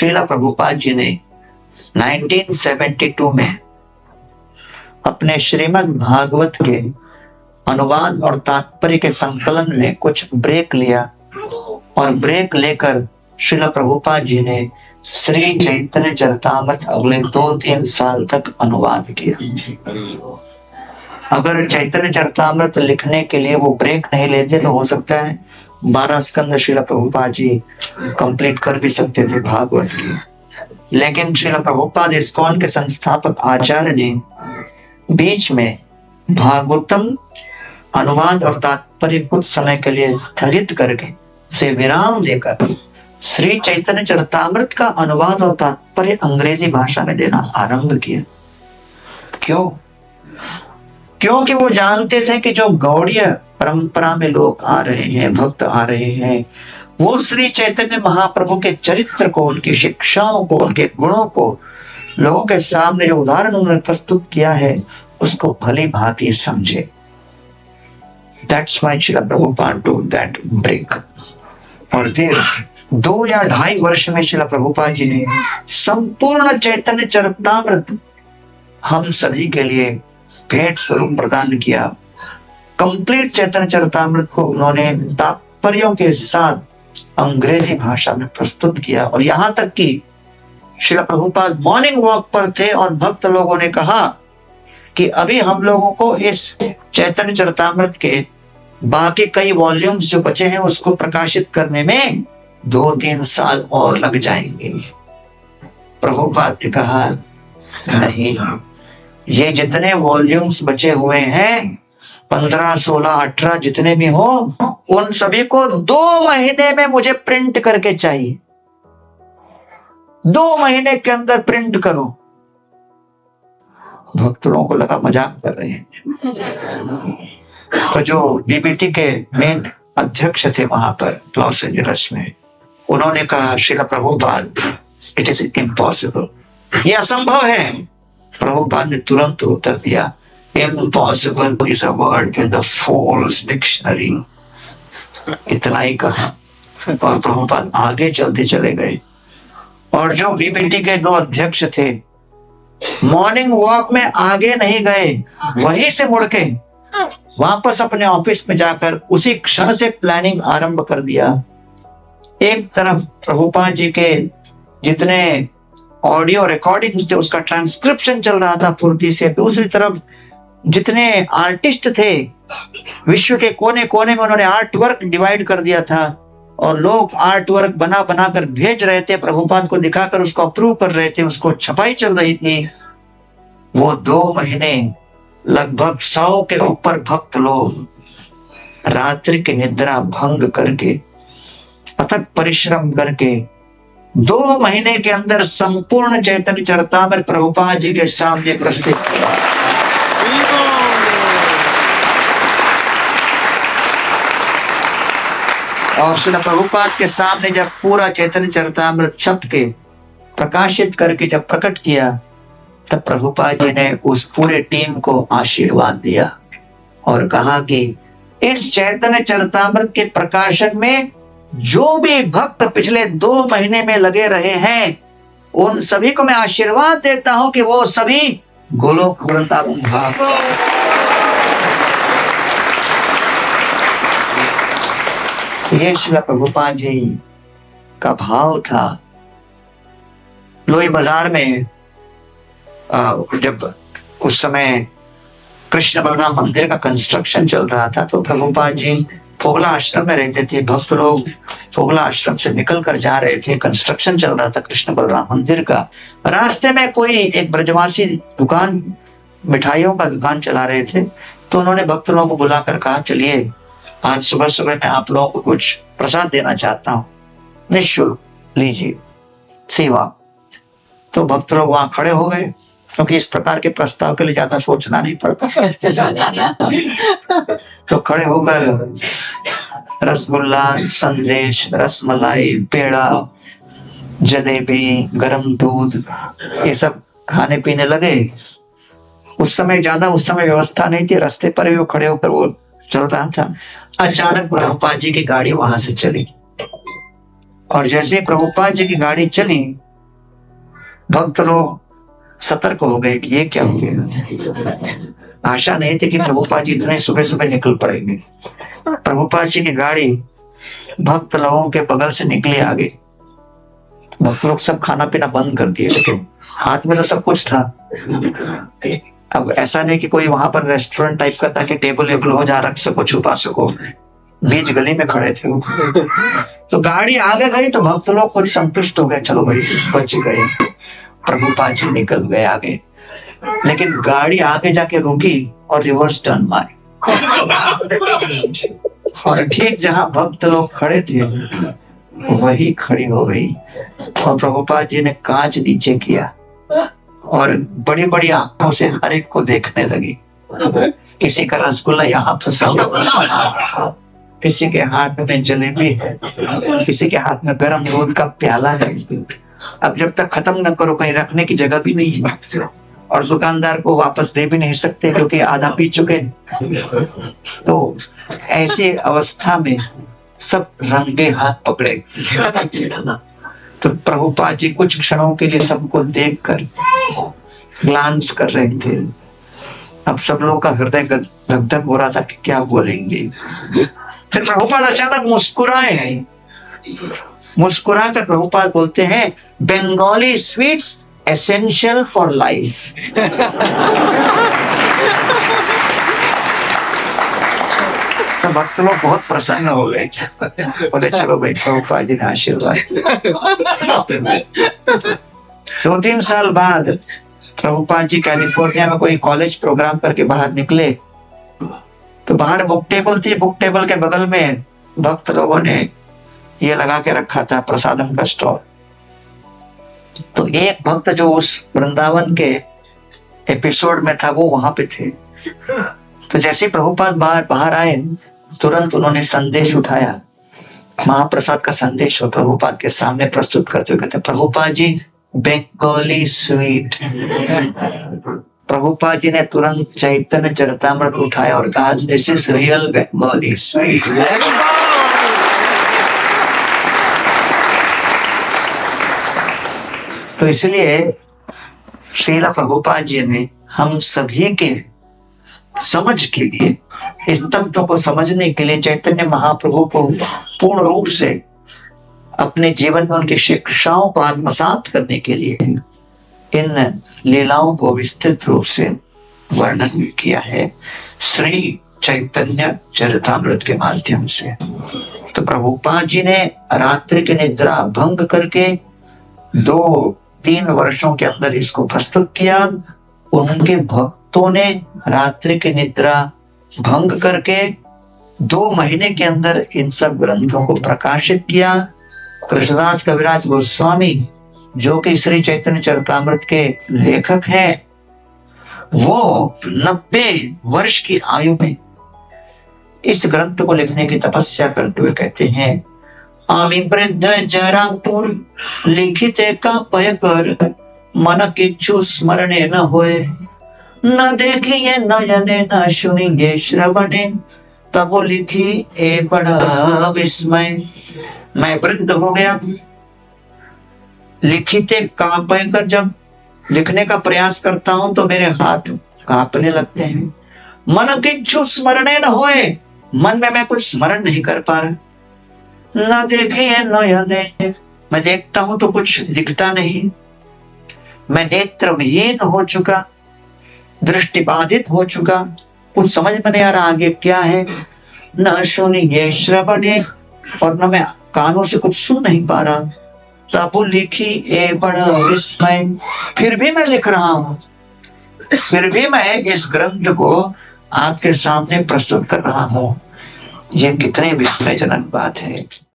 श्रीला प्रभुपाद जी ने 1972 में अपने श्रीमद् भागवत के अनुवाद और तात्पर्य के संकलन में कुछ ब्रेक लिया और ब्रेक लेकर श्रीला प्रभुपाद जी ने श्री चैतन्य चरितामृत अगले 2-3 साल तक अनुवाद किया। अगर चैतन्य चरितामृत लिखने के लिए वो ब्रेक नहीं लेते तो हो सकता है 12 स्कंद श्रीला प्रभुपाद जी कंप्लीट कर भी सकते थे भागवत की। लेकिन श्रीला प्रभुपाद इस्कॉन के संस्थापक आचार्य ने बीच में भागवतम अनुवाद और तात्पर्य कुछ समय के लिए स्थगित करके उसे विराम देकर श्री चैतन्य चरितामृत का अनुवाद और तात्पर्य अंग्रेजी भाषा में देना आरंभ किया। क्यों? क्योंकि वो जानते थे कि जो गौड़ीय परंपरा में लोग आ रहे हैं, भक्त आ रहे हैं, वो श्री चैतन्य महाप्रभु के चरित्र को, उनकी शिक्षाओं को, उनके गुणों को लोगों के सामने जो उदाहरण उन्होंने प्रस्तुत किया है उसको भली भांति समझे। That's why Srila Prabhupada took that break। और फिर 2 या 2.5 वर्ष में श्रीला प्रभुपाद जी ने संपूर्ण चैतन्य चरितामृत हम सभी के लिए भेंट स्वरूप प्रदान किया। कंप्लीट चैतन्य चरितामृत को उन्होंने तात्पर्यों के साथ अंग्रेजी भाषा में प्रस्तुत किया। और यहां तक कि श्रीला प्रभुपाद मॉर्निंग वॉक पर थे और भक्त लोगों ने कहा कि अभी हम लोगों को इस चैतन्य चरितामृत के बाकी कई वॉल्यूम्स जो बचे हैं उसको प्रकाशित करने में 2-3 साल और लग जाएंगे। प्रभुपाद ने कहा नहीं, ये जितने वॉल्यूम्स बचे हुए हैं 15, 16, 18 जितने भी हो उन सभी को 2 महीने में मुझे प्रिंट करके चाहिए। 2 महीने के अंदर प्रिंट करो। भक्तों को लगा मजाक कर रहे हैं। तो जो बीबीटी के मेन अध्यक्ष थे वहां पर लॉस एंजलिस में, उन्होंने कहा Srila Prabhupada it is impossible, ये असंभव है। प्रभुपाद ने तुरंत उत्तर दिया impossible is a word in the fools dictionary. इतना ही कहा और प्रभुपाद आगे चलते चले गए। और जो बीबीटी के 2 अध्यक्ष थे मॉर्निंग वॉक में आगे नहीं गए, वहीं से मुड़ के वापस अपने ऑफिस में जाकर उसी क्षण से प्लानिंग आरंभ कर दिया। एक तरफ प्रभुपाद जी के जितने ऑडियो रिकॉर्डिंग्स थे उसका ट्रांसक्रिप्शन चल रहा था फुर्ती से, दूसरी तरफ जितने आर्टिस्ट थे विश्व के कोने कोने में उन्होंने आर्ट वर्क डिवाइड कर दिया था और लोग आर्ट वर्क बना बना कर भेज रहे थे, प्रभुपाद को दिखाकर उसको अप्रूव कर रहे थे, उसको छपाई चल रही थी। वो 2 महीने लगभग 100 के ऊपर भक्त लोग रात्रि की निद्रा भंग करके अथक परिश्रम करके 2 महीने के अंदर संपूर्ण चैतन्य चरितामृत प्रभुपाद जी के सामने प्रस्तुत किया। और श्रीला प्रभुपाद के सामने जब पूरा चैतन्य चरितामृत छप के प्रकाशित करके जब प्रकट किया तब प्रभुपाद जी ने उस पूरे टीम को आशीर्वाद दिया और कहा कि इस चैतन्य चरितामृत के प्रकाशन में जो भी भक्त पिछले 2 महीने में लगे रहे हैं उन सभी को मैं आशीर्वाद देता हूं कि वो सभी गोलोक वृंदावन धाम। ये श्रीला प्रभुपाद जी का भाव था। लोई बाजार में जब उस समय कृष्ण बलराम मंदिर का कंस्ट्रक्शन चल रहा था तो प्रभुपाद जी फोगला आश्रम में रहते थे। भक्त लोग फोगला आश्रम से निकल कर जा रहे थे, कंस्ट्रक्शन चल रहा था कृष्ण बलराम मंदिर का। रास्ते में कोई एक ब्रजवासी दुकान, मिठाइयों का दुकान चला रहे थे, तो उन्होंने भक्त लोगों को बुलाकर कहा चलिए आज सुबह सुबह मैं आप लोगों को कुछ प्रसाद देना चाहता हूँ, निःशुल्क लीजिए, सेवा। तो भक्त लोग वहां खड़े हो गए क्योंकि इस प्रकार के प्रस्ताव के लिए ज्यादा सोचना नहीं पड़ता। तो खड़े होकर रसगुल्ला, संदेश, रसमलाई, पेड़ा, जलेबी, गरम दूध ये सब खाने पीने लगे। उस समय व्यवस्था नहीं थी, रास्ते पर भी वो खड़े होकर वो चल रहा था। अचानक प्रभुपाद जी की गाड़ी वहां से चली और जैसे प्रभुपाद जी की गाड़ी चली भक्त लोग सतर्क हो गए कि ये क्या हो गया। आशा नहीं थी कि प्रभुपाद जी इतने सुबह सुबह निकल पड़ेंगे। प्रभुपाद जी की गाड़ी भक्त लोगों के बगल से निकली आगे। भक्त लोग सब खाना पीना बंद कर दिए, लेकिन हाथ में तो सब कुछ था। अब ऐसा नहीं कि कोई वहां पर रेस्टोरेंट टाइप का था कि टेबल वेबल हो, जहाँ रख सको छुपा सको, बीच गली में खड़े थे। तो गाड़ी आगे गई तो भक्त लोग कुछ संतुष्ट हो गए, चलो भाई बच गए। प्रभुपाद जी निकल गए आगे, लेकिन गाड़ी आगे जाके रुकी और रिवर्स टर्न मारी, और ठीक जहां भक्त लोग खड़े थे वही खड़ी हो गई। और प्रभुपाद जी ने कांच नीचे किया और बड़ी बड़ी आंखों से हर एक को देखने लगी। किसी का रसगुल्ला यहाँ फंसा हुआ, किसी के हाथ में जलेबी है, किसी के हाथ में गर्म दूध का प्याला है। अब जब तक खत्म न करो कहीं रखने की जगह भी नहीं है, और दुकानदार को वापस दे भी नहीं सकते क्योंकि आधा पी चुके। तो ऐसी अवस्था में सब रंगे हाथ पकड़े। तो प्रभुपाद जी कुछ क्षणों के लिए सबको देखकर ग्लांस कर रहे थे। अब सब लोगों का हृदय धक-धक हो रहा था कि क्या बोलेंगे। फिर प्रभुपाद अचानक मुस्कुराए। मुस्कुरा कर प्रभुपाद बोलते हैं, Bengali sweets essential for life. सब भक्त लोग बहुत प्रसन्न हो गए, बोले चलो भाई प्रभुपाद जी ने आशीर्वाद। 2-3 साल बाद प्रभुपाद जी कैलिफोर्निया में कोई कॉलेज प्रोग्राम करके बाहर निकले, तो बाहर बुक टेबल थी। बुक टेबल के बगल में भक्त लोगों ने ये लगा के रखा था प्रसादम का स्टॉल। तो एक भक्त जो उस वृंदावन के एपिसोड में था वो वहां पे थे। तो जैसे प्रभुपाद बाहर आए, तुरंत उन्होंने संदेश उठाया, महाप्रसाद का संदेश हो प्रभुपाद के सामने प्रस्तुत करते हुए कहते, प्रभुपाद जी बंगाली स्वीट। प्रभुपाद जी ने तुरंत चैतन्य चरितामृत उठाया और कहा, this is real Bengali sweet. तो इसलिए श्रील प्रभुपाद जी ने हम सभी के समझ के लिए, इस तत्व को समझने के लिए, चैतन्य महाप्रभु को पूर्ण रूप से अपने जीवन में उनकी शिक्षाओं को आत्मसात करने के लिए इन लीलाओं को विस्तृत रूप से वर्णन किया है श्री चैतन्य चरितामृत के माध्यम से। तो प्रभुपाद जी ने रात्रि की निद्रा भंग करके 2-3 वर्षों के अंदर इसको प्रस्तुत किया। उनके भक्तों ने रात्रि की निद्रा भंग करके 2 महीने के अंदर इन सब ग्रंथों को प्रकाशित किया। कृष्णदास कविराज गोस्वामी जो कि श्री चैतन्य चरितामृत के लेखक हैं, वो 90 वर्ष की आयु में इस ग्रंथ को लिखने की तपस्या करते हुए कहते हैं, आमी वृद्ध जरापुर लिखिते का पय कर, मन किच्छु स्मरणे न होए, न देखिए नयने न सुनिए श्रवणे, तब लिखी ए बड़ा विस्मय। मैं वृद्ध हो गया, लिखिते कांपय कर जब लिखने का प्रयास करता हूं तो मेरे हाथ कांपने लगते हैं। मन किच्छु स्मरणे न होए, मन में मैं कुछ स्मरण नहीं कर पा रहा। न देखिए नयने, मैं देखता हूं तो कुछ दिखता नहीं। मैं नेत्र विहीन हो चुका, दृष्टि बाधित हो चुका, कुछ समझ में नहीं आ रहा आगे क्या है। न सुनिए श्रवणे, और न मैं कानों से कुछ सुन नहीं पा रहा। तब लिखी ए बड़ा विस्मय, फिर भी मैं लिख रहा हूं, फिर भी मैं इस ग्रंथ को आपके सामने प्रस्तुत कर रहा हूं। ये कितनी विस्मयजनक बात है।